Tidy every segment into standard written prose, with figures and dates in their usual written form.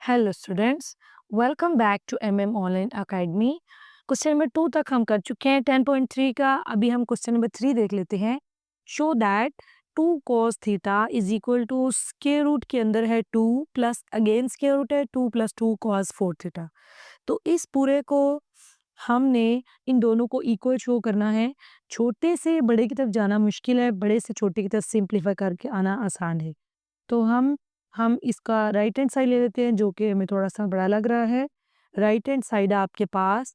Hello students, welcome back to online academy. Question number 2 तक हम कर चुके हैं 10.3 का। अभी हम क्वेश्चन नंबर 3 देख लेते हैं। Show that 2 cos theta is equal to square root के अंदर है 2 प्लस अगेन स्क्वायर रूट है 2 प्लस 2 cos 4 थीटा। तो इस पूरे को हमने इन दोनों को इक्वल शो करना है। छोटे से बड़े की तरफ जाना मुश्किल है, बड़े से छोटे की तरफ सिंप्लीफाई करके आना आसान है। तो हम इसका राइट हैंड साइड ले लेते हैं, जो कि हमें थोड़ा-सा बड़ा लग रहा है। राइट हैंड साइड आपके पास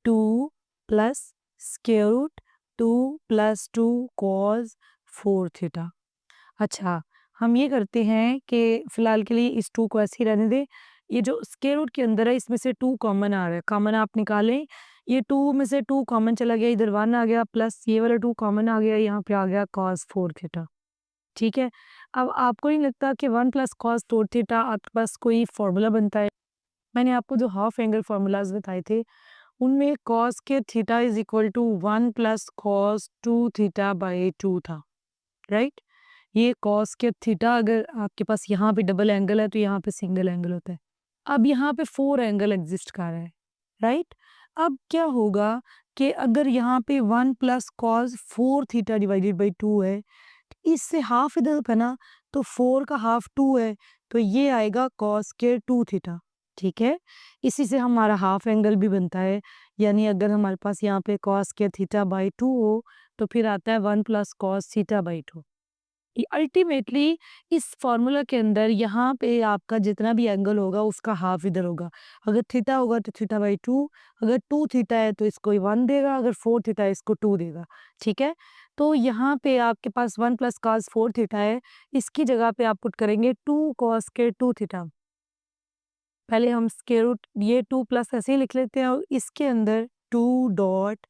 2 plus square root 2 plus 2 cos 4 theta. अच्छा, हम ये करते हैं कि फिलहाल के लिए इस 2 को ऐसे ही रहने दें। ये जो स्क्वायर रूट के अंदर है, इसमें से 2 कॉमन आ रहा है, कॉमन आप निकालें। ये 2 में से 2 कॉमन चला गया, इधर 1 आ गया, प्लस ये वाला 2 कॉमन आ गया, यहाँ पे आ गया कॉस 4 थीटा। ठीक है? अब आपको नहीं लगता कि 1 प्लस कॉस 4 थीटा आपके पास कोई फ़ॉर्मूला बनता है? मैंने आपको जो हाफ एंगल फ़ॉर्मूलाज़ बताए थे, उनमें कॉस के theta is equal to 1 plus cos 2 theta by 2 था, राइट? ये कॉस के थीटा अगर आपके पास यहाँ पे डबल एंगल है, तो यहाँ पे सिंगल एंगल होता है। अब यहाँ पे 4 एंगल एग्ज़िस्ट कर रहा है, राइट? अब क्या होगा कि अगर यहाँ पे 1 plus cos 4 theta divided bye 2 है, इससे हाफ इधर है ना, तो 4 का हाफ 2 है, तो ये आएगा कॉस के 2 थीटा, ठीक है? इसी से हमारा हाफ एंगल भी बनता है, यानी अगर हमारे पास यहाँ पे कॉस के थीटा बाई 2 हो, तो फिर आता है 1 plus cos theta by 2। Ultimately इस फॉर्मूला के अंदर यहाँ पे आपका जितना भी एंगल होगा उसका हाफ इधर होगा। अगर थीटा होगा तो थीटा बाई 2, अगर 2 थीटा है तो इसको 1 देगा, अगर 4 थीटा है इसको 2 देगा, ठीक है? तो यहाँ पे आपके पास 1 प्लस कॉस 4 थीटा है, इसकी जगह पे आप पुट करेंगे 2 कॉस के 2 थीटा। पहले हम स्क्वायर रूट ये 2 प्लस ऐसे ही लिख लेते हैं और इसके अंदर 2 डॉट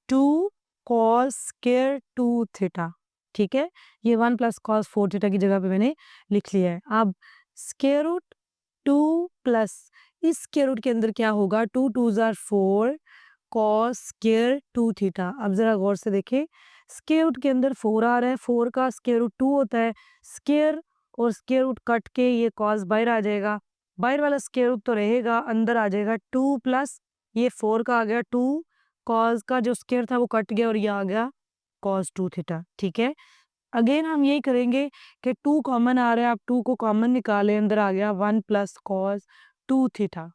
2 कॉस स्क्वायर 2 थीटा, ठीक है? ये 1 प्लस कॉस 4 थीटा की जगह पे मैंने लिख लिया है। अब स्क्वायर रूट 2 प्लस इस स्क्वायर रूट के अंदर क्या होगा, 2 2 ज़ार 4 कॉस स्क्वायर 2 थीटा। अब ज़रा गौर से देखें, स्क्वायर रूट के अंदर 4 आ रहा है, 4 का स्क्वायर रूट 2 होता है। स्क्वायर और स्क्वायर रूट कट के ये कॉस बाहर आ जाएगा, बाहर वाला स्क्वायर रूट तो रहेगा, अंदर आ जाएगा 2 प्लस ये 4 का आ गया 2 कॉस का जो स्क्वायर था वो कट गया और ये आ गया कॉस 2 थीटा, ठीक है? अगेन हम यही करेंगे कि 2 कॉमन आ रहा है, आप 2 को कॉमन निकालें, अंदर आ गया 1 प्लस कॉस 2 थीटा।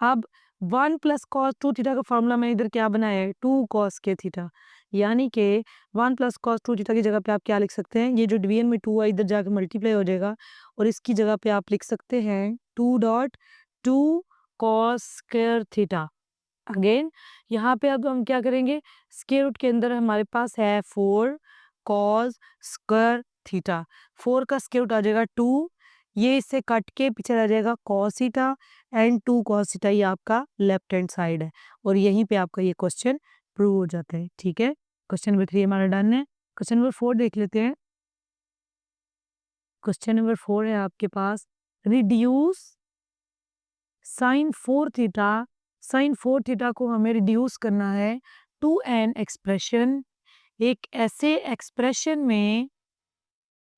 अब 1 प्लस कॉस 2 थीटा का फॉर्मूला मैंने इधर क्या बनाया है, 2 कॉस के थीटा, यानी कि 1 प्लस कॉस 2 थीटा की जगह पे आप क्या लिख सकते हैं, ये जो डिवीजन में 2 है इधर जाके मल्टीप्लाई हो जाएगा और इसकी जगह पे आप लिख सकते हैं 2 dot 2 cos square theta. Again यहाँ पे अब हम क्या करेंगे, स्क्वायर रूट के अंदर हमारे पास है 4 कॉस स्क्वायर थीटा। 4 का स्क्वायर रूट आ जाएगा 2, ये इससे कट के पीछे रह जाएगा cos theta and 2 cos theta, ये आपका लेफ्ट हैंड साइड है और यहीं पे आपका ये क्वेश्चन प्रूव हो जाता है, ठीक है? क्वेश्चन नंबर 3 हमारा डन है। क्वेश्चन नंबर 4 देख लेते हैं। क्वेश्चन नंबर 4 है आपके पास, reduce sine 4 theta. Sine 4 theta को हमें रिड्यूस करना है टू एन एक्सप्रेशन, एक ऐसे एक्सप्रेशन में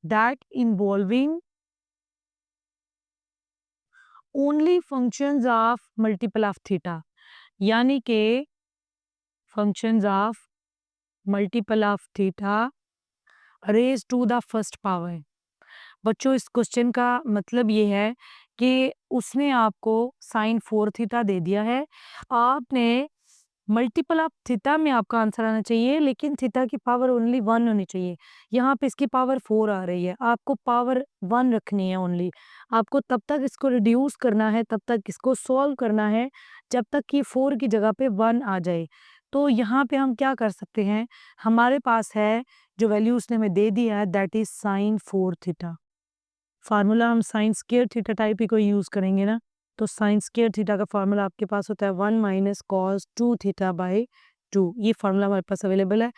that involving only functions of multiple of theta, यानी कि functions of multiple of theta raise to the first power. बच्चों इस क्वेश्चन का मतलब ये है कि उसने आपको साइन 4 थीटा दे दिया है, आपने मल्टीपल ऑफ थीटा में आपका आंसर आना चाहिए, लेकिन थीटा की पावर ओनली 1 होनी चाहिए। यहाँ पे इसकी पावर 4 आ रही है, आपको पावर 1 रखनी है ओनली। आपको तब तक इसको रिड्यूस करना है, तब तक इसको सॉल्व करना है, जब तक कि 4 की जगह पे 1 आ जाए। तो यहाँ पे हम क्या कर सकते हैं, हमारे पास है जो वैल्यू उसने हमें दे दिया है, that is sine 4 theta. Formula हम साइन स्क्वायर थीटा टाइप ही को यूज़ करेंगे ना, तो साइन स्क्वायर थीटा का फार्मूला आपके पास होता है 1 माइनस कॉस 2 थीटा बाय 2, ये फार्मूला हमारे पास अवेलेबल है।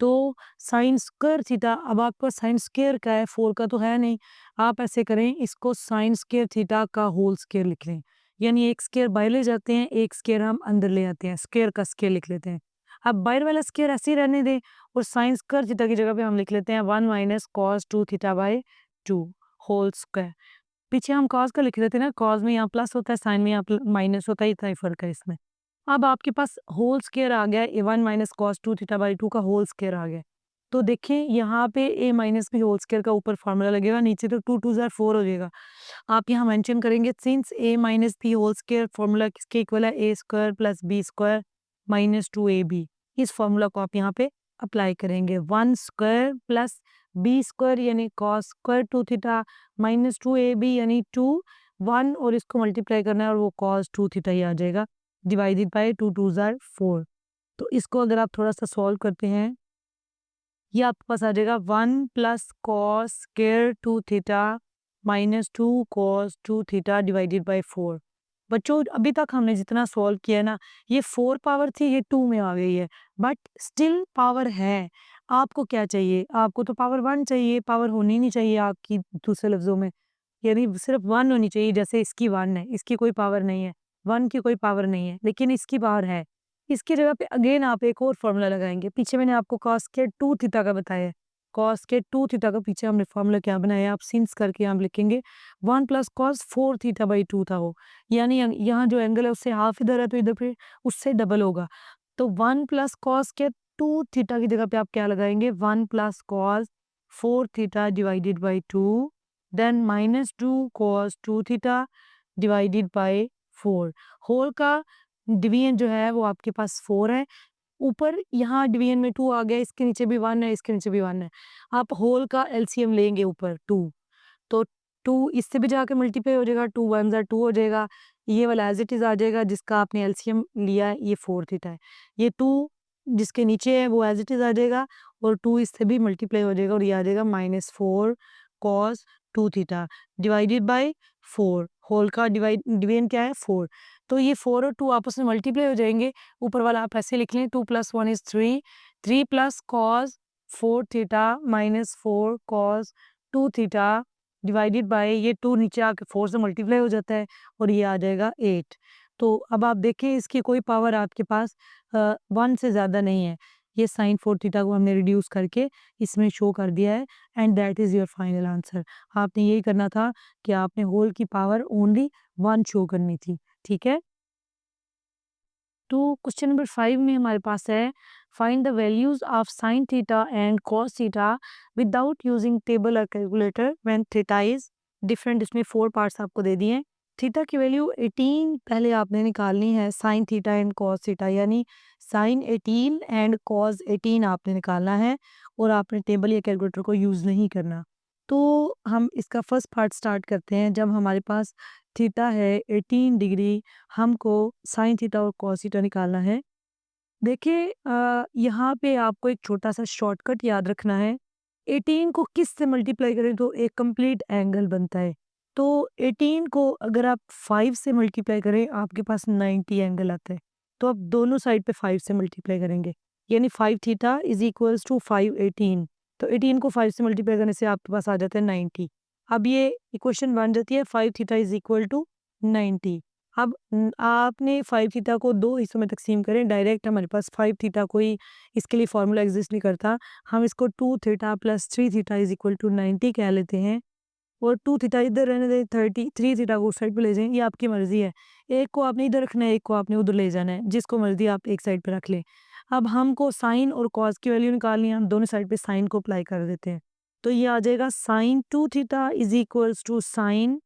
तो साइन स्क्वायर थीटा, अब आपके पास साइन स्क्वायर का है, 4 का तो है नहीं। आप ऐसे करें, इसको साइन स्क्वायर थीटा का होल स्क्वायर लिख लें, यानी एक स्क्वायर बाहर ले जाते हैं, एक स्क्वायर हम अंदर ले आते हैं, स्क्वायर का स्क्वायर लिख लेते हैं। अब बाहर वाला स्क्वायर ऐसे ही रहने दें और साइन स्क्वायर थीटा की जगह पे हम लिख लेते हैं 1 minus cos 2 theta by 2 whole square. पीछे हम कॉस का लिख रहे थे ना, कॉस में यहाँ प्लस होता है, साइन में यहाँ माइनस होता है, इतना ही फर्क है इसमें। अब आपके पास होल स्क्वायर आ गया, a one minus cos two theta by two का होल स्क्वायर आ गया। तो देखें यहाँ पे ए माइनस भी होल स्क्वायर का ऊपर फॉर्मूला लगेगा, नीचे तो टू टू ज़ार 4 हो जाएगा। आप यहाँ मेंशन करेंगे since a minus B whole square formula किसके इक्वल है, a square plus B square minus 2ab। इस फॉर्मूला को आप यहाँ पे अप्लाई करेंगे। 1 स्क्वायर प्लस बी स्क्वायर यानी cos square two theta minus 2ab यानी 2, 1 और इसको मल्टीप्लाई करना है और वो कॉस 2 थीटा ही आ जाएगा, डिवाइडेड बाय 2 2 ज़ार 4। तो इसको अगर आप थोड़ा सा सॉल्व करते हैं, ये आपके पास आ जाएगा 1 plus cos square 2 theta minus 2 cos 2 theta divided by 4। बच्चों अभी तक हमने जितना सॉल्व किया है ना, ये 4 पावर थी, ये 2 में आ गई है, बट स्टिल पावर है। आपको क्या चाहिए, आपको तो पावर 1 चाहिए, पावर होनी नहीं चाहिए आपकी, दूसरे लफ्जों में यानी सिर्फ 1 होनी चाहिए। जैसे इसकी 1 है, इसकी कोई पावर नहीं है, 1 की कोई पावर नहीं है, लेकिन इसकी पावर है। इसकी जगह पे अगेन आप एक और फॉर्मूला लगाएंगे। पीछे मैंने आपको कॉस के 2 थीटा का बताया है, कॉस के 2 थीटा का पीछे हमने फॉर्मूला क्या बनाया है, आप सिंस करके आप लिखेंगे 1 प्लस कॉस 4 थीटा बाई 2 था वो, यानी यहाँ जो एंगल है उससे हाफ इधर है तो इधर पे उससे डबल होगा। तो 1 प्लस कॉस के 2 थीटा की जगह पे आप क्या लगाएंगे, 1 plus cos 4 theta divided by 2 then minus 2 cos 2 theta divided by 4। Whole का डिवीजन जो है वो आपके पास 4 है, ऊपर यहाँ डिवीजन में 2 आ गया, इसके नीचे भी 1 है, इसके नीचे भी 1 है। आप होल का एलसीएम लेंगे ऊपर 2, तो 2 इससे भी जाके मल्टीप्लाई हो जाएगा, 2 1 ज़ा 2 हो जाएगा, ये वाला एज इट इज़ आ जाएगा जिसका आपने एलसीएम लिया है, ये 4 थीटा है। ये 2 जिसके नीचे है वो एज इट इज़ आ जाएगा और 2 इससे भी मल्टीप्लाई हो जाएगा और ये आ जाएगा -4 cos 2 theta divided by 4। Whole का डिवीजन क्या है 4, तो ये 4 और 2 आपस में मल्टीप्लाई हो जाएंगे। ऊपर वाला आप ऐसे लिख लें, 2 + 1 = 3, 3 plus cos 4 theta minus 4 cos 2 theta divided by ये 2 नीचे आके 4 से मल्टीप्लाई हो जाता है और ये आ जाएगा 8। तो अब आप देखें इसकी कोई पावर आपके पास 1 से ज़्यादा नहीं है। ये साइन 4 थीटा को हमने रिड्यूस करके इसमें शो कर दिया है and that is your final answer. आपने यही करना था कि आपने होल की पावर ओनली 1 शो करनी थी, ठीक है? तो क्वेश्चन नंबर 5 में हमारे पास है, find the values of sine theta and cos theta without using table और calculator when theta is different. इसमें 4 पार्ट्स आपको दे दिए हैं। थीटा की वैल्यू 18 पहले आपने निकालनी है, sign theta and cos theta यानी साइन 18 एंड कॉस 18 आपने निकालना है और आपने टेबल या कैलकुलेटर को यूज़ नहीं करना। तो हम इसका फर्स्ट पार्ट स्टार्ट करते हैं। जब हमारे पास थीटा है 18 डिग्री, हमको साइन थीटा और कॉस थीटा निकालना है। देखिए यहाँ पे आपको एक छोटा सा शॉर्टकट याद रखना है। 18 को किस से मल्टीप्लाई करें तो एक कंप्लीट एंगल बनता है। तो 18 को अगर आप 5 से मल्टीप्लाई करें आपके पास 90 एंगल आता है। तो आप दोनों साइड पे 5 से मल्टीप्लाई करेंगे, यानी 5 थीटा इज इक्वल्स टू 5 18। तो 18 को 5 से मल्टीप्लाई करने से आपके पास आ जाता है 90। अब ये इक्वेशन बन जाती है 5 थीटा इज इक्वल टू 90। अब आपने 5 थीटा को 2 हिस्सों में तकसीम करें, डायरेक्ट हमारे पास 5 थीटा कोई इसके लिए फार्मूला एग्जिस्ट नहीं करता। हम इसको 2 theta plus 3 theta is equal to 90 कह लेते हैं और 2 थीटा इधर रहने दें, 3 थीटा को उस साइड पे ले जाएं, ये आपकी मर्जी है। एक को आपने इधर रखना है, एक को आपने उधर ले जाना है, जिसको मर्जी आप एक साइड पे रख लें। अब हमको साइन और कॉस की वैल्यू निकालनी है, हम दोनों साइड पे साइन को अप्लाई कर देते हैं। तो ये आ जाएगा sine 2 theta is equals to sine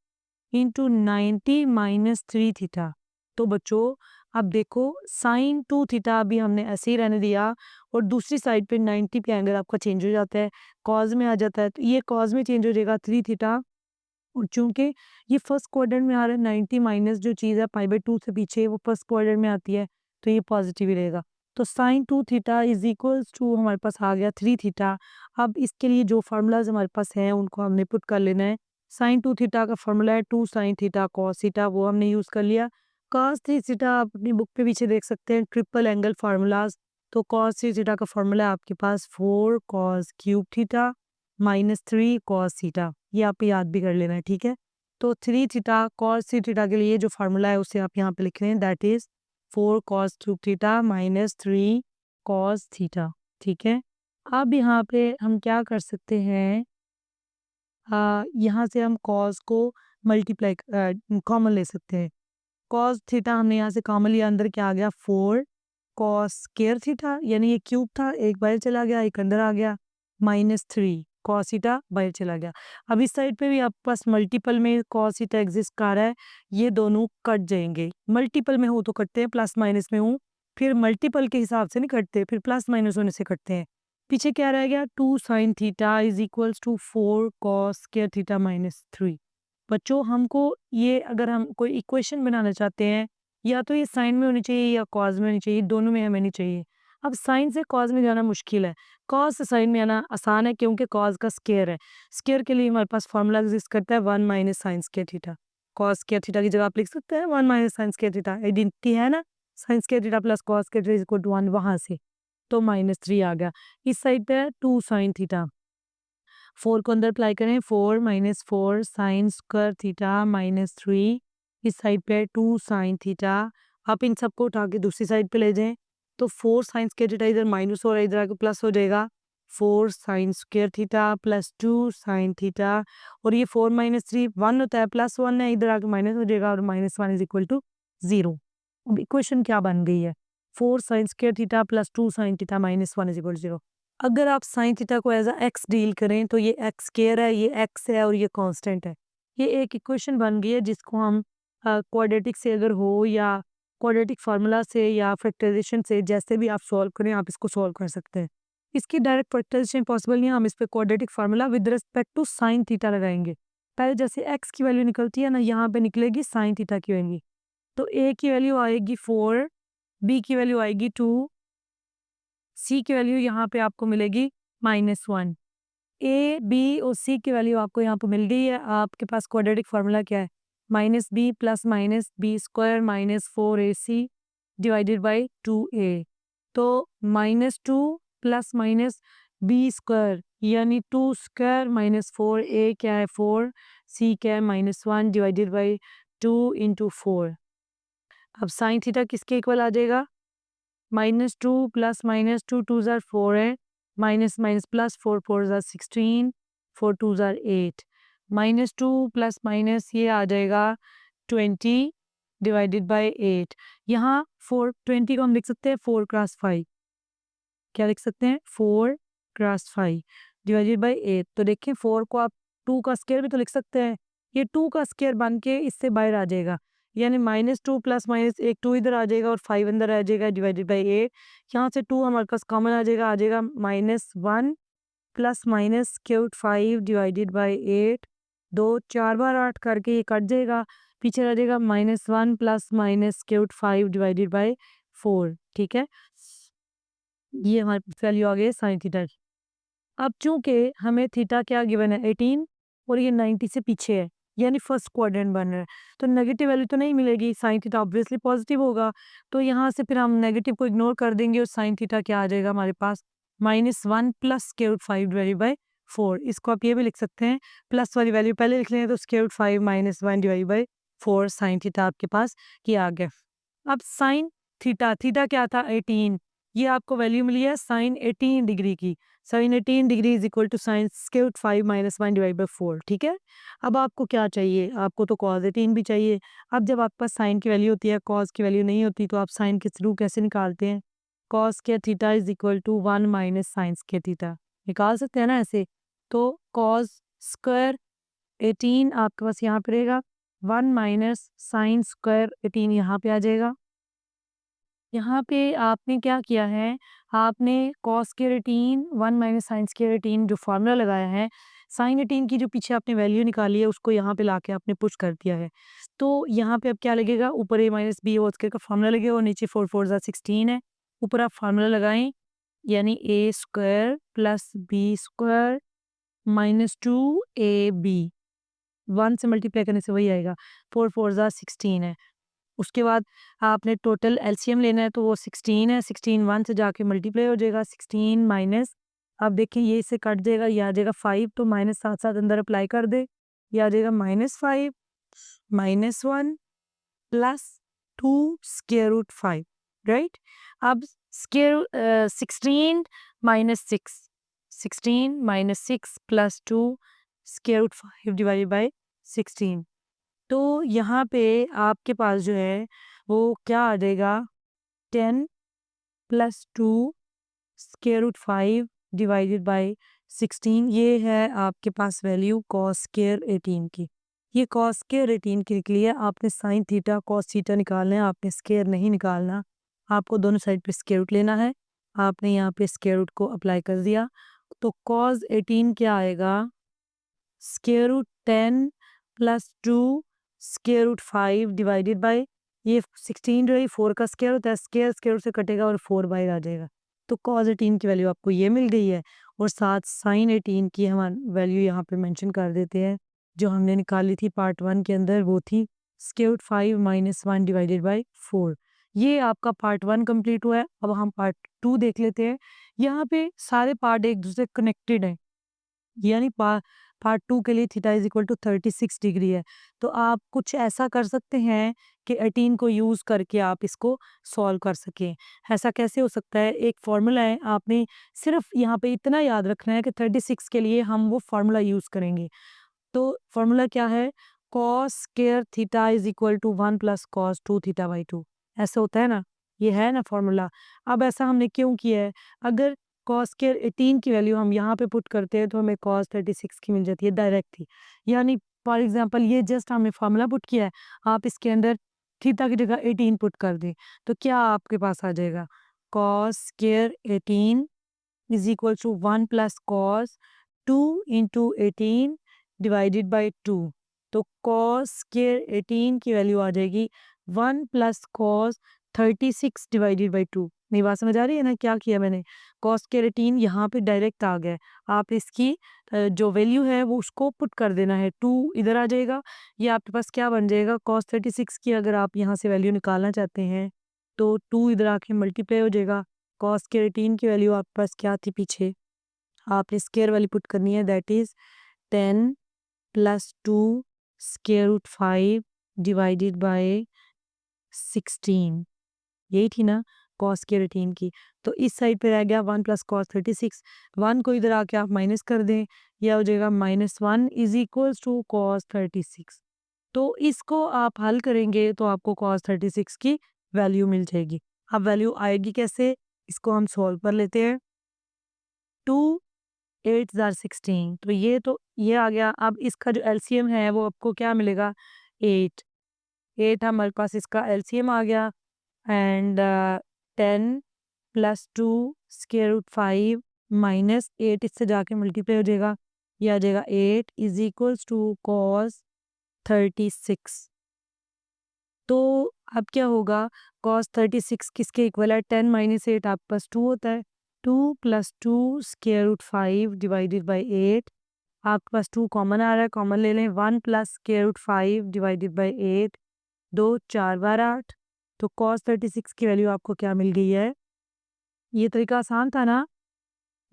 into 90 minus 3 theta. तो बच्चों अब देखो साइन 2 थीटा अभी हमने ऐसे ही रहने दिया और दूसरी साइड पे 90 पे एंगल आपका चेंज हो जाता है, कॉज में आ जाता है, तो ये कॉज में चेंज हो जाएगा 3 थीटा। और चूंकि ये फर्स्ट क्वाड्रेंट में आ रहा है 90 माइनस जो चीज़ है π/2 से पीछे वो फर्स्ट क्वाड्रेंट में आती है, तो ये पॉजिटिव ही रहेगा। तो sine 2 theta is equals to हमारे पास आ गया 3 थीटा। अब इसके लिए जो फार्मूलाज हमारे पास हैं उनको हमने पुट कर लेना है। साइन 2 थीटा का फार्मूला है 2 साइन थीटा कॉस थीटा, वो हमने यूज़ कर लिया। कॉस 3 थीटा आप अपनी बुक पे पीछे देख सकते हैं, ट्रिपल एंगल फार्मूलाज। तो कॉस 3 थीटा का फार्मूला है आपके पास 4 cos cube theta minus 3 cos theta, ये आप याद भी कर लेना है, ठीक है। तो 3 थीटा कॉस 3 थीटा के लिए जो फार्मूला है उसे आप यहाँ पे लिख रहे हैं, that is 4 cos cube theta minus 3 cos theta, ठीक है। अब यहाँ पे हम क्या कर सकते हैं, यहाँ से हम कॉस को मल्टीप्लाई कॉमन ले सकते हैं। कॉस थीटा हमने यहाँ से कॉमन लिया, अंदर क्या आ गया 4 कॉस स्क्वायर थीटा, यानी ये क्यूब था, एक बाहर चला गया, एक अंदर आ गया, -3 कॉस थीटा बाहर चला गया। अब इस साइड पे भी आपके पास मल्टीपल में कॉस थीटा एग्जिस्ट कर रहा है, ये दोनों कट जाएंगे। मल्टीपल में हो तो कटते हैं, प्लस माइनस में हो फिर मल्टीपल के हिसाब से नहीं कटते, फिर प्लस माइनस होने से कटते हैं। पीछे क्या रह गया 2 sine theta is equals to 4 cos square theta -3। बच्चों हमको ये अगर हम कोई इक्वेशन बनाना चाहते हैं, या तो ये साइन में होनी चाहिए या कॉज में होनी चाहिए, दोनों में हमें नहीं चाहिए। अब साइन से कॉज में जाना मुश्किल है, कॉज से साइन में आना आसान है, क्योंकि कॉज का स्क्वायर है। स्क्वायर के लिए हमारे पास फॉर्मूला एग्जिस्ट करता है 1 minus sine square theta. Cos square theta की जगह आप लिख सकते हैं 1 minus sine square theta, identity है ना, sine square theta plus cos square theta equal to 1, वहां से तो -3 आ गया। इस साइड पे 2 साइन थीटा, 4 को अंदर अप्लाई करें, 4 - 4 साइन स्क्वायर थीटा -3, इस साइड पे 2 साइन थीटा। आप इन सबको उठा के दूसरी साइड पे ले जाएं, तो 4 साइन स्क्वायर थीटा इधर माइनस हो रहा है, इधर आके प्लस हो जाएगा, 4 sine square theta plus 2 sine theta, और ये 4 - 3 1 होता है, प्लस 1 है, इधर आके माइनस हो जाएगा, और -1 इज इक्वल टू 0। अब इक्वेशन क्या बन गई है, 4 sine square theta plus 2 sine theta -1 is equal to 0। अगर आप साइन थीटा को एज अ एक्स डील करें, तो ये एक्स स्क्वायर है, ये एक्स है, और ये कांस्टेंट है। ये एक इक्वेशन बन गई है जिसको हम क्वाड्रेटिक से अगर हो, या क्वाड्रेटिक फार्मूला से, या फैक्टराइजेशन से, जैसे भी आप सॉल्व करें आप इसको सॉल्व कर सकते हैं। इसकी डायरेक्ट फैक्टराइजेशन पॉसिबल नहीं है, हम इस पे quadratic formula with respect to sine theta लगाएंगे। पहले जैसे एक्स की वैल्यू निकलती है ना, यहाँ पे निकलेगी साइन थीटा की वैल्यू। तो ए की वैल्यू आएगी 4, बी की वैल्यू आएगी 2, सी की वैल्यू यहाँ पे आपको मिलेगी -1। ए, बी और सी की वैल्यू आपको यहाँ पे मिल गई है। आपके पास क्वाड्रेटिक फार्मूला क्या है, -b plus minus B square -4ac divided by 2a। तो -2 प्लस माइनस बी स्क्वायर यानी 2 स्क्वायर -4a क्या है 4, c क्या है -1 डिवाइडेड बाई 2 इंटू 4। अब साइन थीटा किसके इक्वल आ जाएगा, -2 प्लस -2 2 ज़ार 4 है, माइनस माइनस प्लस 4 4 ज़ार 16, 4 2 ज़ार 8, -2 प्लस माइनस ये आ जाएगा 20 डिवाइडेड बाय 8। यहाँ 420 को हम लिख सकते हैं 4 क्रॉस 5, क्या लिख सकते हैं 4 क्रॉस 5 डिवाइडेड बाय 8। तो देखें 4 को आप 2 का स्क्वायर भी तो लिख सकते हैं, ये 2 का स्क्वायर बन के इससे बाहर आ जाएगा, यानी -2 प्लस माइनस एक 2 इधर आ जाएगा और 5 अंदर आ जाएगा डिवाइडेड बाय 8। यहाँ से 2 हमारे पास कॉमन आ जाएगा -1 plus minus cube 5 divided bye 8। 2 4 बार 8 करके ये कट जाएगा, पीछे रह जाएगा -1 plus minus cube 5 divided by 4। ठीक है, ये हमारे वैल्यू आ गई साइन थीटा। अब चूंकि हमें थीटा क्या गिवन है 18 और ये 90 से पीछे है, यानी फर्स्ट क्वाड्रेंट बन रहा है, तो नेगेटिव वैल्यू तो नहीं मिलेगी, साइन थीटा ऑब्वियसली पॉजिटिव होगा। तो यहाँ से फिर हम नेगेटिव को इग्नोर कर देंगे और साइन थीटा क्या आ जाएगा हमारे पास -1 plus square root 5 divided by 4। इसको आप ये भी लिख सकते हैं, प्लस वाली वैल्यू पहले लिख लें तो square root 5 -1 divided by 4 sine theta आपके पास ये आ गया। अब साइन थीटा, थीटा क्या था 18, ये आपको वैल्यू मिली है साइन 18 डिग्री की। Sine 18 degree is equal to sine square root 5 -1 divide by 4। ठीक है, अब आपको क्या चाहिए, आपको तो कॉस 18 भी चाहिए। अब जब आपके पास साइन की वैल्यू होती है कॉस की वैल्यू नहीं होती, तो आप साइन के थ्रू कैसे निकालते हैं, cos square theta is equal to 1 minus sine square theta निकाल सकते हैं ना ऐसे। तो कॉस स्क्वायर 18 आपके पास यहाँ पे रहेगा, 1 माइनस साइन स्क्वायर 18 यहाँ पे आ जाएगा। यहाँ पे आपने क्या किया है, आपने cos square 18 1 minus sine square 18 जो फार्मूला लगाया है, साइन 18 की जो पीछे आपने वैल्यू निकाली है उसको यहाँ पे लाके आपने पुश कर दिया है। तो यहाँ पे अब क्या लगेगा, ऊपर a minus B whole square का फार्मूला लगेगा और नीचे 4 4 16 है। ऊपर आप फार्मूला लगाएं, यानी a square plus B square -2ab, 1 से मल्टीप्लाई करने से वही आएगा, 4 4 16 है। उसके बाद आपने टोटल एलसीएम लेना है, तो वो 16 है, 16 1 से जाके मल्टीप्लाई हो जाएगा, 16 माइनस, अब देखें ये इससे कट जाएगा, ये आ जाएगा 5, तो माइनस साथ साथ अंदर अप्लाई कर दे, ये आ जाएगा -5 -1 प्लस 2 स्क्वायर रूट 5, राइट। अब square 16 minus 6, 16 minus 6 plus 2 square root 5 divided by 16। तो यहाँ पे आपके पास जो है वो क्या आ जाएगा, 10 plus 2 square root 5 divided by 16। ये है आपके पास वैल्यू कॉस स्क्वायर 18 की। ये कॉस स्क्वायर 18 की निकली है। आपने साइन थीटा कॉस थीटा निकालना है, आपने स्क्वायर नहीं निकालना। आपको दोनों साइड पे स्क्वायर रूट लेना है। आपने यहाँ पे स्क्वायर रूट को अप्लाई कर दिया, तो कॉस 18 क्या आएगा, square root 10 plus 2 square root 5 divided by, ये 16 जो है 4 का स्क्वायर होता है, स्क्वायर स्क्वायर से कटेगा और 4 बाहर आ जाएगा। तो कॉस 18 की वैल्यू आपको ये मिल गई है, और साथ साइन 18 की हम वैल्यू यहाँ पे मेंशन कर देते हैं। जो हमने निकाली थी पार्ट 1 के अंदर, वो थी square root 5 minus 1 divided by 4। ये आपका पार्ट 1 कंप्लीट हुआ है। अब हम पार्ट 2 देख लेते हैं। यहाँ पे सारे पार्ट एक दूसरे कनेक्टेड हैं, यानी पार्ट 2 के लिए theta is equal to 36 degree है। तो आप कुछ ऐसा कर सकते हैं कि 18 को यूज़ करके आप इसको सॉल्व कर सकें। ऐसा कैसे हो सकता है, एक फार्मूला है, आपने सिर्फ यहाँ पे इतना याद रखना है कि 36 के लिए हम वो फार्मूला यूज़ करेंगे। तो फार्मूला क्या है, cos square theta is equal to 1 plus cos 2 theta by 2। ऐसा होता है ना, ये है ना फार्मूला। अब ऐसा हमने क्यों किया है, अगर कॉस स्क्वायर 18 की वैल्यू हम यहाँ पे पुट करते हैं तो हमें कॉस 36 की मिल जाती है डायरेक्ट ही। यानी फॉर एग्जांपल ये जस्ट हमने फार्मूला पुट किया है, आप इसके अंदर थीटा की जगह 18 पुट कर दें, तो क्या आपके पास आ जाएगा, cos square 18 is equal to 1 plus cos 2 into 18 divided by 2। तो कॉस स्क्वायर 18 की वैल्यू आ जाएगी 1 प्लस कॉस 36 डिवाइडेड बाई 2। मेरी बात समझ आ रही है ना, क्या किया मैंने, कॉस स्क्वायर 18 यहाँ पे डायरेक्ट आ गया है। आप इसकी जो वैल्यू है वो उसको पुट कर देना है, 2 इधर आ जाएगा। ये आपके पास क्या बन जाएगा, कॉस 36 की अगर आप यहाँ से वैल्यू निकालना चाहते हैं तो 2 इधर आके मल्टीप्लाई हो जाएगा। कॉस स्क्वायर 18 की वैल्यू आपके पास क्या थी पीछे, आपने स्क्वायर वाली पुट करनी है, that is 10 plus 2 square root 5 divided by 16। यही थी ना कॉस स्क्वायर 18 की। तो इस साइड पे रह गया 1 प्लस कॉस 36। 1 को इधर आके आप माइनस कर दें, यह हो जाएगा -1 इज इक्वल्स टू कॉस 36। तो इसको आप हल करेंगे तो आपको कॉस 36 की वैल्यू मिल जाएगी। अब वैल्यू आएगी कैसे, इसको हम सॉल्व कर लेते हैं। 2 8 जार 16, तो ये आ गया। अब इसका जो एलसीएम है वो आपको क्या मिलेगा, 8। 8 हमारे पास इसका एलसीएम आ गया, and 10 plus 2 square root 5 minus 8 इससे जाके मल्टीप्लाई हो जाएगा, ये आ जाएगा 8 इज इक्वल्स टू कॉस 36। तो अब क्या होगा, कॉस 36 किसके इक्वल है, 10 माइनस 8 आपके पास 2 होता है। 2 plus 2 square root 5 divided by 8। आपके पास 2 कॉमन आ रहा है, कॉमन ले लें। 1 plus square root 5 divided by 8, 2 4 बार 8। तो कॉस 36 की वैल्यू आपको क्या मिल गई है, ये तरीका आसान था ना,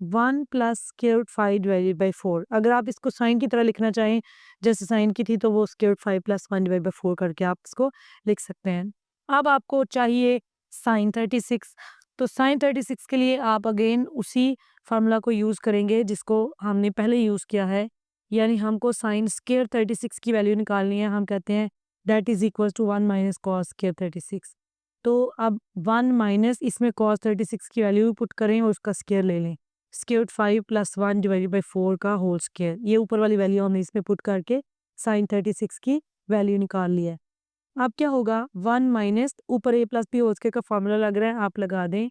1 plus square root 5 divided by 4। अगर आप इसको साइन की तरह लिखना चाहें जैसे साइन की थी, तो वो square root 5 plus 1 divide by 4 करके आप इसको लिख सकते हैं। अब आपको चाहिए साइन 36। तो साइन 36 के लिए आप अगेन उसी फार्मूला को यूज़ करेंगे जिसको हमने पहले यूज़ किया है, यानी हमको साइन स्क्वायर 36 की वैल्यू निकालनी है। हम कहते हैं that is equal to 1 minus cos square 36। तो अब 1 माइनस इसमें कॉस 36 की वैल्यू पुट करें और उसका स्क्वायर ले लें, square root 5 plus 1 divided by 4 का होल स्क्वायर। ये ऊपर वाली वैल्यू हमने इसमें पुट करके साइन 36 की वैल्यू निकाल लिया है। अब क्या होगा, 1 माइनस ऊपर a plus b whole square का फॉर्मूला लग रहा है, आप लगा दें,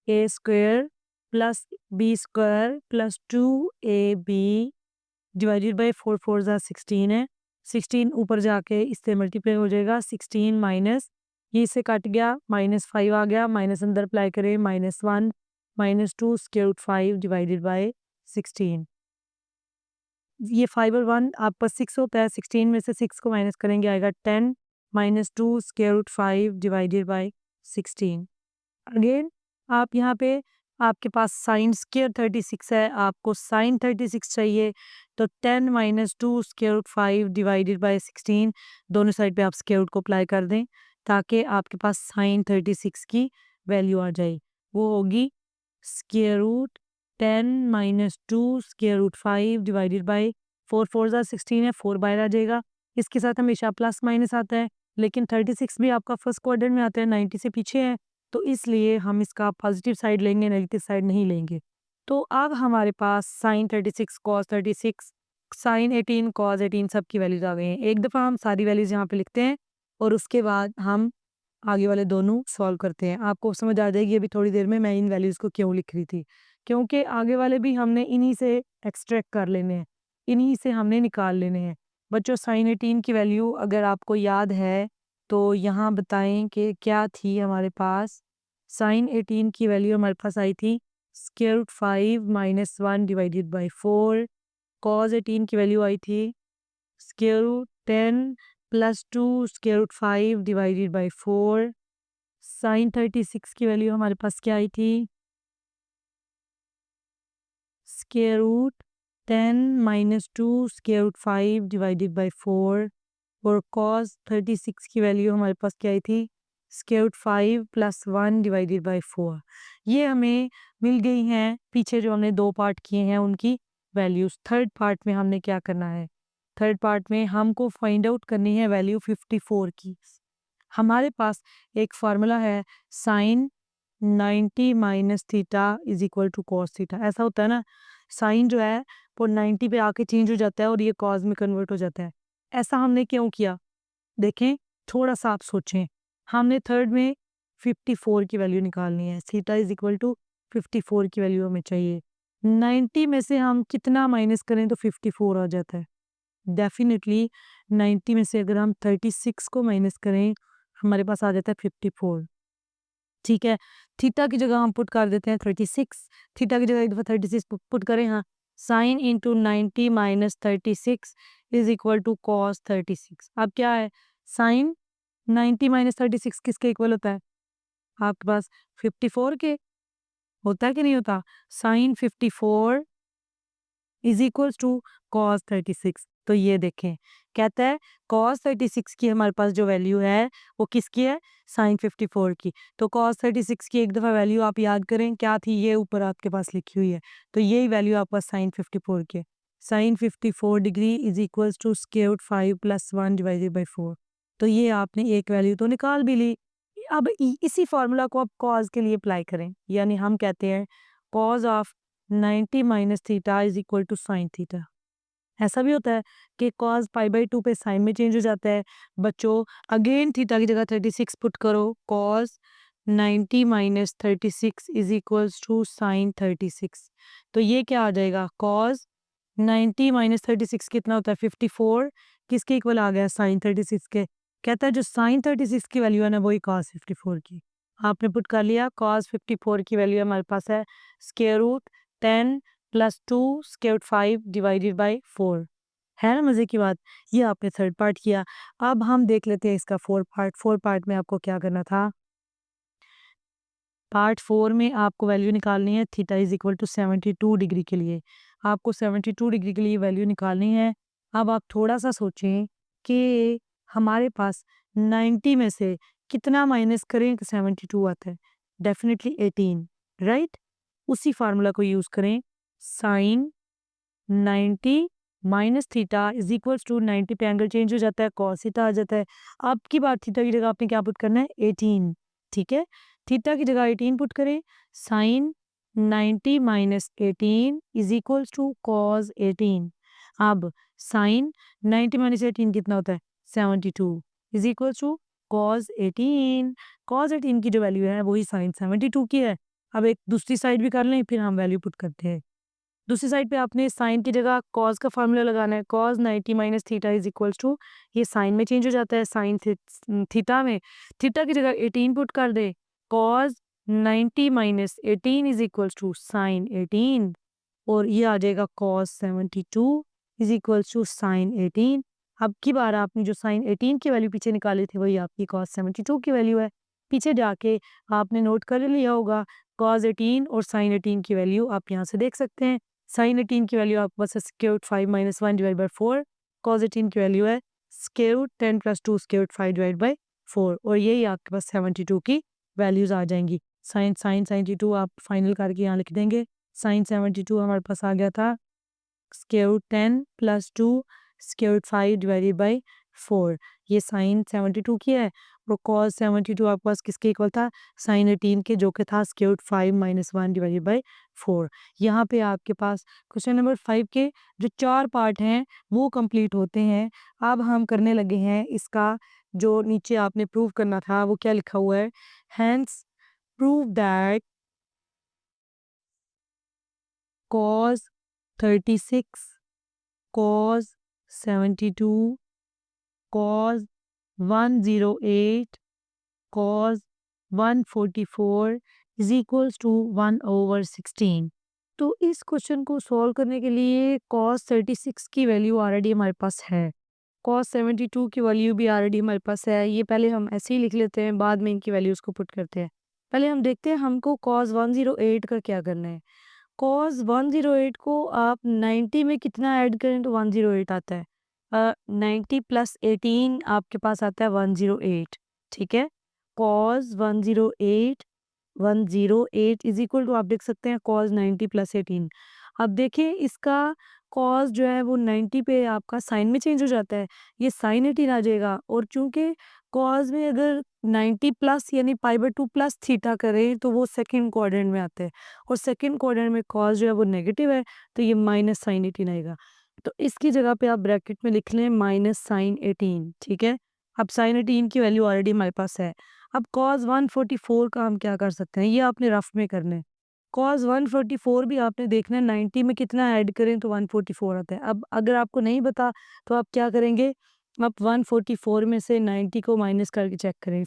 a square plus B square plus 2ab divided by 4 4 ज़ा 16 है। 16 ऊपर जाके इससे मल्टीप्लाई हो जाएगा, 16 माइनस ये इससे कट गया, -5 आ गया, माइनस अंदर अप्लाई करें, -1 -2 स्क्वायर रूट 5 डिवाइडेड बाय 16। ये 5 और 1 आपका 6 होता है, 16 में से 6 को माइनस करेंगे आएगा 10 -2 square root 5 divided by 16। Again आप यहाँ पे आपके पास साइन स्क्वायर 36 है, आपको साइन 36 चाहिए, तो 10 -2 स्क्वायर रूट 5 डिवाइडेड बाय 16 दोनों साइड पे आप स्क्वायर रूट को अप्लाई कर दें ताकि आपके पास साइन 36 की वैल्यू आ जाए। वो होगी square root 10 -2 square root 5 divided by 4 4 ज़ा 16 है, 4 बाहर आ जाएगा, इसके साथ हमेशा प्लस माइनस आता है, लेकिन 36 भी आपका फर्स्ट क्वाड्रेंट में आता है, 90 से पीछे है, तो इसलिए हम इसका पॉजिटिव साइड लेंगे, नेगेटिव साइड नहीं लेंगे। तो अब हमारे पास साइन 36 कॉस 36 साइन 18 कॉस 18 सब की वैल्यूज आ गई हैं। एक दफ़ा हम सारी वैल्यूज यहाँ पे लिखते हैं और उसके बाद हम आगे वाले दोनों सॉल्व करते हैं। आपको समझ आ जाएगी अभी थोड़ी देर में मैं इन वैल्यूज़ को क्यों लिख रही थी, क्योंकि आगे वाले भी हमने इन्हीं से एक्सट्रैक्ट कर लेने हैं, इन्हीं से हमने निकाल लेने हैं। बच्चों साइन 18 की वैल्यू अगर आपको याद है तो यहाँ बताएं कि क्या थी हमारे पास। साइन 18 की वैल्यू हमारे पास आई थी square root 5 minus 1 divided by 4। Cos 18 की वैल्यू आई थी square root 10 plus 2 square root 5 divided by 4। Sine 36 की वैल्यू हमारे पास क्या आई थी square root 10 minus 2 square root 5 divided by 4। और कॉस 36 की वैल्यू हमारे पास क्या आई थी square root 5 plus 1 divided by 4। ये हमें मिल गई हैं पीछे जो हमने दो पार्ट किए हैं उनकी वैल्यूज। थर्ड पार्ट में हमने क्या करना है, थर्ड पार्ट में हमको फाइंड आउट करनी है वैल्यू 54 की। हमारे पास एक फार्मूला है sine 90 minus theta is equal to cos theta. ऐसा होता है ना, साइन जो है वो 90 पे आके चेंज हो जाता है और ये कॉस में कन्वर्ट हो जाता है। ऐसा हमने क्यों किया, देखें थोड़ा सा आप सोचें। हमने थर्ड में 54 की वैल्यू निकालनी है, थीटा इज इक्वल टू 54 की वैल्यू हमें चाहिए। 90 में से हम कितना माइनस करें तो 54 आ जाता है। डेफिनेटली 90 में से अगर हम 36 को माइनस करें हमारे पास आ जाता है 54। ठीक है, थीटा की जगह हम पुट कर देते हैं 36, थीटा की जगह एक दफ़ा 36 पुट करें। हाँ, sine into 90 minus 36 is equal to cos 36। अब क्या है, साइन 90 माइनस 36 किसके इक्वल होता है, आपके पास 54 के होता है कि नहीं होता। Sine 54 is equals to cos 36। तो ये देखें कहता है कॉस 36 की हमारे पास जो वैल्यू है वो किसकी है, साइन 54 की। तो कॉस 36 की एक दफ़ा वैल्यू आप याद करें क्या थी, ये ऊपर आपके पास लिखी हुई है, तो यही वैल्यू आपके पास साइन 54 की है। Sine 54 degree is equals to square root 5 plus 1 divided by 4। तो ये आपने एक वैल्यू तो निकाल भी ली। अब इसी फार्मूला को आप कॉज के लिए अप्लाई करें, यानी हम कहते हैं cos of 90 minus theta is equal to sine theta. ऐसा भी होता है कि कॉज पाई बाई 2 पे साइन में चेंज हो जाता है। बच्चों अगेन थीटा की जगह 36 पुट करो, cos 90 minus 36 is equals to sine 36। तो ये क्या आ जाएगा, कॉज 90 माइनस 36 कितना होता है 54, किसके इक्वल आ गया साइन 36 के। कहता है जो साइन 36 की वैल्यू है ना वही कॉस 54 की। आपने पुट कर लिया, कॉस 54 की वैल्यू हमारे पास है square root 10 plus 2 square root 5 divided by 4। है ना मज़े की बात। ये आपने थर्ड पार्ट किया। अब हम देख लेते हैं इसका फोर्थ पार्ट। फोर्थ पार्ट में आपको क्या करना था, पार्ट 4 में आपको वैल्यू निकालनी है theta is equal to 72 degree के लिए। आपको 72 डिग्री के लिए वैल्यू निकालनी है। अब आप थोड़ा सा सोचें कि हमारे पास 90 में से कितना माइनस करें कि 72 आता है, डेफिनेटली 18, राइट। उसी फार्मूला को यूज़ करें, sine 90 minus theta is equals to 90 पे एंगल चेंज हो जाता है, कॉस थीटा आ जाता है। अब की बार थीटा की जगह आपने क्या पुट करना है 18, ठीक है। थीटा की जगह 18 पुट करें, sine 90 minus 18 is equals to cos 18। अब साइन 90 माइनस 18 कितना होता है 72 is equals to cos 18। Cos 18 की जो वैल्यू है वही साइन 72 की है। अब एक दूसरी साइड भी कर लें फिर हम वैल्यू पुट करते हैं। दूसरी साइड पे आपने साइन की जगह कॉस का फार्मूला लगाना है, cos 90 minus theta is equals to, ये साइन में चेंज हो जाता है साइन थीटा में, थीटा की जगह 18 पुट कर दे, cos 90 minus 18 is equals to sine 18। और ये आ जाएगा cos 72 is equals to sine 18। अब की बार आपने जो साइन 18 की वैल्यू पीछे निकाली थी वही आपकी कॉस 72 की वैल्यू है। पीछे जाके आपने नोट कर लिया होगा कॉस 18 और साइन 18 की वैल्यू आप यहाँ से देख सकते हैं। साइन 18 की वैल्यू आपके पास है square root 5 minus 1 divide by 4। Cos 18 की वैल्यू है square root 10 plus 2 square root 5 divide by 4। और यही आपके पास 72 की वैल्यूज आ जाएंगी। साइन 72 आप फाइनल करके यहाँ लिख देंगे। साइन 72 हमारे पास आ गया था square root 10 plus 2 square root 5 divided by 4। ये साइन 72 की है और कॉस 72 आपके पास किसके इक्वल था, साइन 18 के, जो कि था square root 5 minus 1 divided by 4। यहाँ पे आपके पास क्वेश्चन नंबर 5 के जो 4 पार्ट हैं वो कंप्लीट होते हैं। अब हम करने लगे हैं इसका जो नीचे आपने प्रूव करना था, वो क्या लिखा हुआ है, hence prove that cos 36, cos 72, cos 108, cos 144 is equals to 1/16। तो इस क्वेश्चन को सॉल्व करने के लिए cos 36 की वैल्यू ऑलरेडी हमारे पास है, cos 72 की वैल्यू भी ऑलरेडी हमारे पास है। ये पहले हम ऐसे ही लिख लेते हैं, बाद में इनकी वैल्यूज़ को पुट करते हैं। पहले हम देखते हैं हमको cos 108 का क्या करना है। cos 108 को आप 90 में कितना ऐड करें तो 108 आता है। 90 प्लस 18 आपके पास आता है 108, ठीक है। cos 108 इज इक्वल टू आप देख सकते हैं cos 90 प्लस 18। अब देखिए इसका cos जो है वो 90 पे आपका साइन में चेंज हो जाता है, ये साइन 18 आ जाएगा। और चूंकि cos में अगर 90 प्लस यानी पाई/2 प्लस थीटा करें तो वो सेकंड क्वाड्रेंट में आता है, और सेकंड क्वाड्रेंट में cos जो है वो नेगेटिव है, तो ये माइनस साइन 18 आएगा। तो इसकी जगह पे आप ब्रैकेट में लिख लें माइनस साइन 18, ठीक है। अब साइन 18 की वैल्यू ऑलरेडी हमारे पास है। अब cos 144 का हम क्या कर सकते हैं, ये आपने रफ में करना है। cos 144 भी आपने देखना है 90 में कितना ऐड करें तो 144 आता है। अब अगर आपको नहीं पता तो आप क्या करेंगे, आप 144 में से 90 को माइनस करके चेक करें।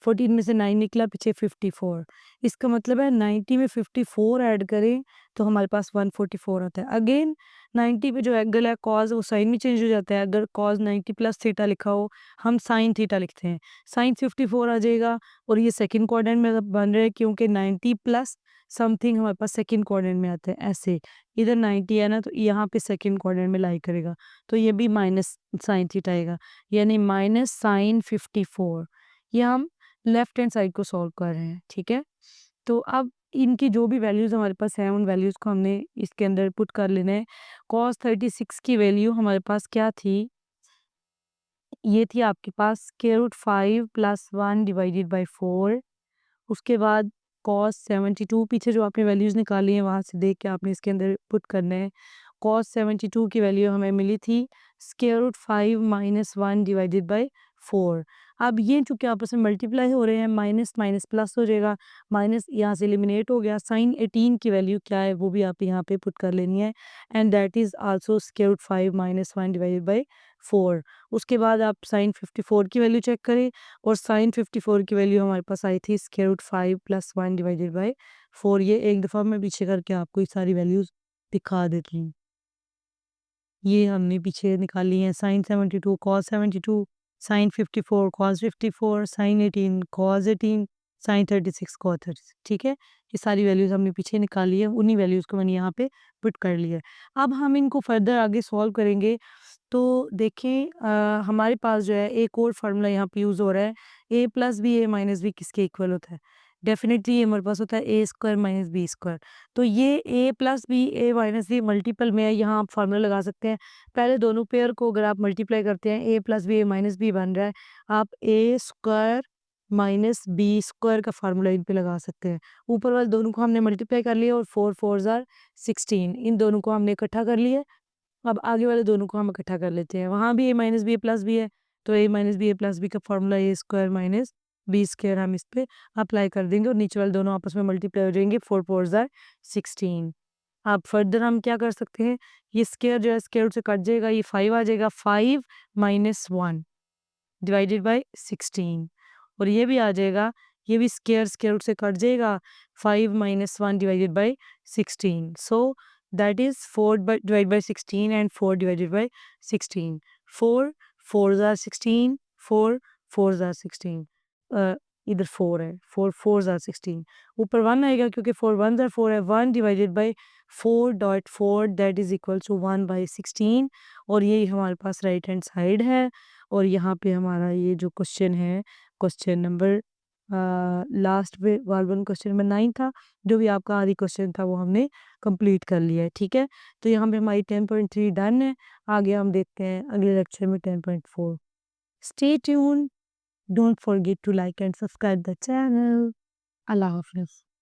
14 में से 9 निकला, पीछे 54। इसका मतलब है 90 में 54 ऐड करें तो हमारे पास 144 आता है। अगेन 90 पे जो एंगल है कॉस वो साइन में चेंज हो जाता है। अगर कॉस 90 प्लस थीटा लिखा हो, हम साइन थीटा लिखते हैं, साइन 54 आ जाएगा। और ये सेकंड क्वाड्रेंट में बन रहा है क्योंकि 90 प्लस समथिंग हमारे पास सेकंड क्वाड्रेंट में आता है। ऐसे इधर 90 है ना, तो यहाँ पे सेकंड क्वाड्रेंट में लाई करेगा, तो ये भी माइनस साइन थीटा आएगा, यानी माइनस साइन 54। ये हम लेफ्ट हैंड साइड को सॉल्व कर रहे हैं, ठीक है। तो अब इनकी जो भी वैल्यूज़ हमारे पास हैं उन वैल्यूज़ को हमने इसके अंदर पुट कर लेना है। cos 36 की वैल्यू हमारे पास क्या थी, ये थी आपके पास square root 5 plus 1 divided by 4। उसके बाद cos 72, पीछे जो आपने वैल्यूज़ निकाली हैं वहाँ से देख के आपने इसके अंदर पुट करना है। cos 72 की वैल्यू हमें मिली थी square root 5 minus 1 divided by 4। अब ये चूँकि आपस में मल्टीप्लाई हो रहे हैं, माइनस माइनस प्लस हो जाएगा, माइनस यहाँ से एलिमिनेट हो गया। साइन 18 की वैल्यू क्या है वो भी आप यहाँ पे पुट कर लेनी है, and that is also square root 5 minus 1 divided by 4। उसके बाद आप साइन 54 की वैल्यू चेक करें, और साइन 54 की वैल्यू हमारे पास आई थी square root 5 plus 1 divided by 4। ये एक दफ़ा मैं पीछे करके आपको ये सारी वैल्यूज़ दिखा देती हूँ। ये हमने पीछे निकाली है, sine 72 cos 72, sine 54 cos 54, sine 18 cos 18, sine 36 cos 36, ठीक है। ये सारी वैल्यूज़ हमने पीछे निकाली है, उन्हीं वैल्यूज़ को मैंने यहाँ पे पुट कर लिया है। अब हम इनको फर्दर आगे सॉल्व करेंगे। तो देखें हमारे पास जो है एक और फार्मूला यहाँ पे यूज़ हो रहा है, a plus b a minus b किसके इक्वल होता है। डेफिनेटली ये हमारे पास होता है a square minus B square. तो ये a plus b a minus b multiple में है, यहाँ आप फार्मूला लगा सकते हैं। पहले दोनों पेयर को अगर आप मल्टीप्लाई करते हैं, ए plus b a minus B बन रहा है, आप ए स्क्वायर माइनस बी स्क्वायर का फार्मूला इन पे लगा सकते हैं। ऊपर वाले दोनों को हमने मल्टीप्लाई कर लिया और 4 4 ज़ार 16, इन दोनों को हमने इकट्ठा कर लिया। अब आगे वाले दोनों को हम इकट्ठा कर लेते हैं। वहाँ भी ए माइनस बी ए प्लस बी है, तो ए माइनस बी ए प्लस बी का फॉर्मूला ए स्क्वायर माइनस बी स्क्वायर हम इस पे अप्लाई कर देंगे, और नीचे वाले दोनों आपस में मल्टीप्लाई हो जाएंगे। 4 4 ज़ार 16। अब फर्दर हम क्या कर सकते हैं, ये स्क्वायर जो है स्क्वायर रूट से कट जाएगा, ये 5 आ जाएगा, 5 माइनस 1 डिवाइडेड बाय 16। और ये भी आ जाएगा, ये भी स्क्वायर रूट से कट जाएगा, 5 minus 1 divided by 16। So that is 4 divided by 16 and 4 divided by 16. 4 4s are 16, 4 4s are 16, इधर 4 है, 4 4s are 16, ऊपर 1 आएगा क्योंकि 4 1s are 4 है। 1 divided by 4.4 that is equal to 1 by 16। और ये हमारे पास राइट हैंड साइड है, और यहाँ पे हमारा ये जो क्वेश्चन है, क्वेश्चन नंबर लास्ट पे वाला क्वेश्चन नंबर 9 था, जो भी आपका आदि क्वेश्चन था वो हमने कंप्लीट कर लिया है, ठीक है। तो यहाँ पे हमारी 10.3 डन है। आगे हम देखते हैं अगले लेक्चर में 10.4। Stay tune, don't forget to like and subscribe the channel. अल्लाह हाफिज़।